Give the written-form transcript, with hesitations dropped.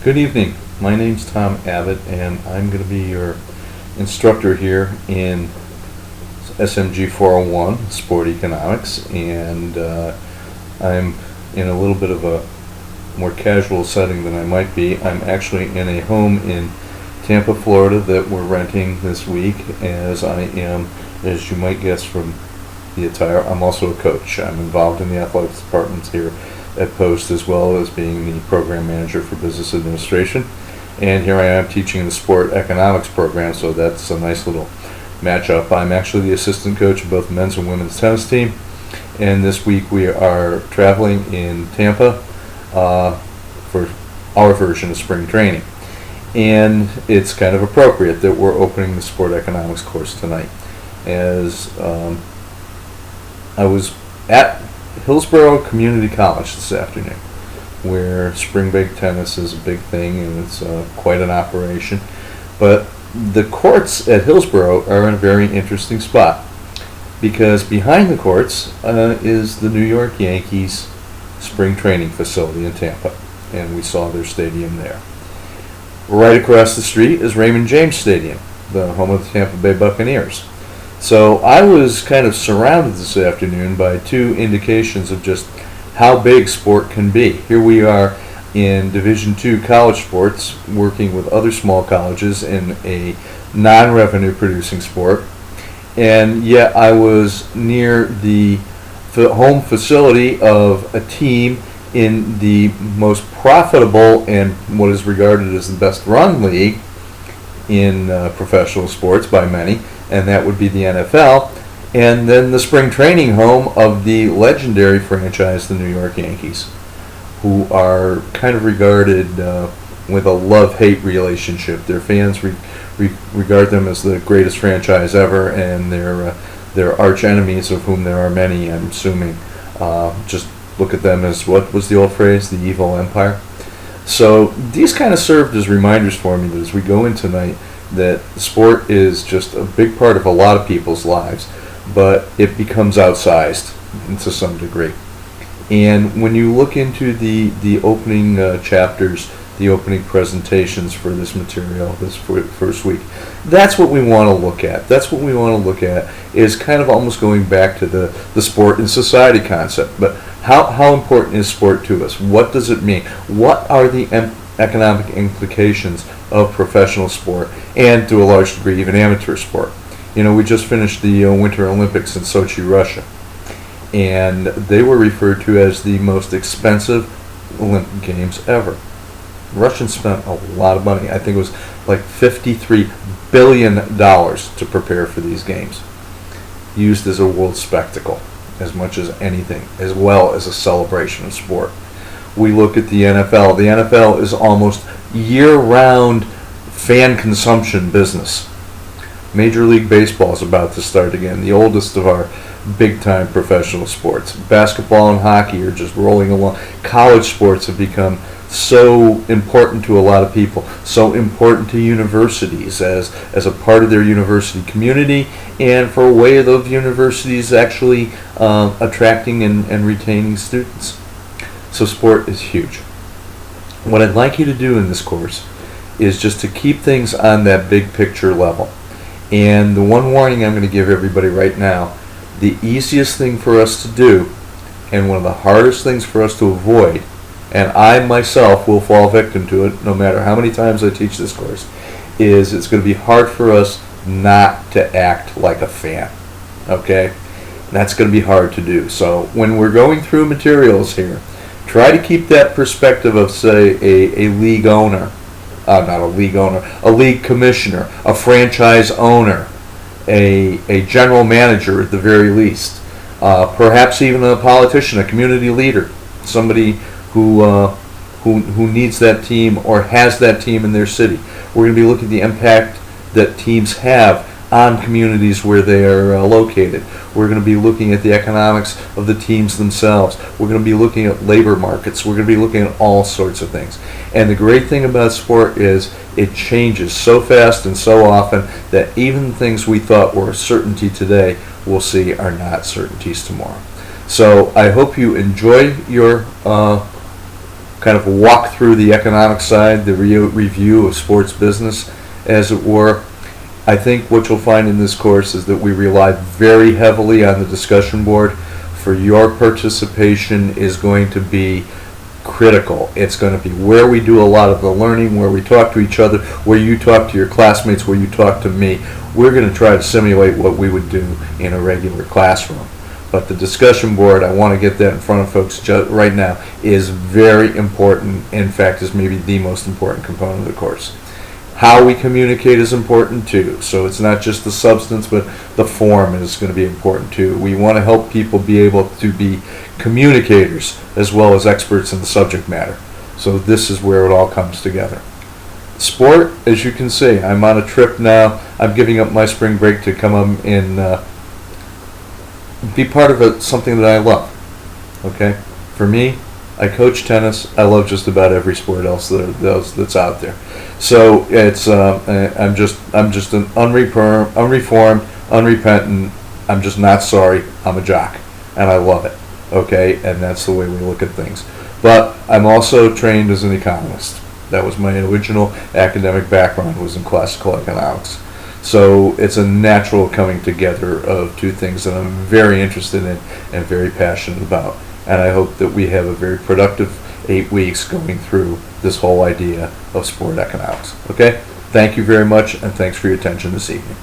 Good evening. My name's Tom Abbott, and I'm going to be your instructor here in SMG 401, Sport Economics, and I'm in a little bit of a more casual setting than I might be. I'm actually in a home in Tampa, Florida that we're renting this week, as I am, as you might guess from the attire, I'm also a coach. I'm involved in the athletics departments here at Post, as well as being the program manager for business administration. And here I am teaching the sport economics program, so that's a nice little matchup. I'm actually the assistant coach of both men's and women's tennis team, and this week we are traveling in Tampa for our version of spring training. And it's kind of appropriate that we're opening the sport economics course tonight, as I was at Hillsborough Community College this afternoon, where spring break tennis is a big thing, and it's quite an operation. But the courts at Hillsborough are in a very interesting spot, because behind the courts is the New York Yankees spring training facility in Tampa, and we saw their stadium there. Right across the street is Raymond James Stadium, the home of the Tampa Bay Buccaneers. So I was kind of surrounded this afternoon by two indications of just how big sport can be. Here we are in Division II college sports, working with other small colleges in a non-revenue producing sport, and yet I was near the home facility of a team in the most profitable and what is regarded as the best run league in professional sports by many, and that would be the NFL, and then the spring training home of the legendary franchise, the New York Yankees, who are kind of regarded with a love-hate relationship. Their fans regard them as the greatest franchise ever, and their arch enemies, of whom there are many, I'm assuming, just look at them as, what was the old phrase, the evil empire. So these kind of served as reminders for me that as we go in tonight, that sport is just a big part of a lot of people's lives, but it becomes outsized to some degree. And when you look into the opening chapters, the opening presentations for this material, this first week, that's what we want to look at. That's what we want to look at, is kind of almost going back to the sport and society concept. But how important is sport to us? What does it mean? What are the economic implications of professional sport, and to a large degree even amateur sport? You know, we just finished the Winter Olympics in Sochi, Russia, and they were referred to as the most expensive Olympic Games ever. Russians spent a lot of money. I think it was like $53 billion to prepare for these games, used as a world spectacle as much as anything, as well as a celebration of sport. We look at the NFL. The NFL is almost year-round fan consumption business. Major League Baseball is about to start again, the oldest of our big-time professional sports. Basketball and hockey are just rolling along. College sports have become so important to a lot of people, so important to universities as a part of their university community, and for a way of those universities actually attracting and retaining students. So sport is huge. What I'd like you to do in this course is just to keep things on that big picture level. And the one warning I'm going to give everybody right now, the easiest thing for us to do, and one of the hardest things for us to avoid, and I myself will fall victim to it no matter how many times I teach this course, is it's going to be hard for us not to act like a fan. Okay? That's going to be hard to do. So when we're going through materials here, try to keep that perspective of, say, a league owner, not a league owner, a league commissioner, a franchise owner, a general manager at the very least, perhaps even a politician, a community leader, somebody who needs that team or has that team in their city. We're going to be looking at the impact that teams have on communities where they are located. We're going to be looking at the economics of the teams themselves. We're going to be looking at labor markets. We're going to be looking at all sorts of things. And the great thing about sport is it changes so fast and so often that even things we thought were a certainty today, we'll see are not certainties tomorrow. So I hope you enjoy your kind of walk through the economic side, the review of sports business, as it were. I think what you'll find in this course is that we rely very heavily on the discussion board. For your participation is going to be critical. It's going to be where we do a lot of the learning, where we talk to each other, where you talk to your classmates, where you talk to me. We're going to try to simulate what we would do in a regular classroom. But the discussion board, I want to get that in front of folks right now, is very important. In fact, is maybe the most important component of the course. How we communicate is important too. So it's not just the substance, but the form is going to be important too. We want to help people be able to be communicators as well as experts in the subject matter. So this is where it all comes together. Sport, as you can see, I'm on a trip now. I'm giving up my spring break to come up and be part of something that I love. Okay, for me, I coach tennis. I love just about every sport else that's out there. So it's I'm just an unreformed, unrepentant. I'm just not sorry. I'm a jock, and I love it. Okay, and that's the way we look at things. But I'm also trained as an economist. That was my original academic background, was in classical economics. So it's a natural coming together of two things that I'm very interested in and very passionate about. And I hope that we have a very productive 8 weeks going through this whole idea of sport economics. Okay? Thank you very much, and thanks for your attention this evening.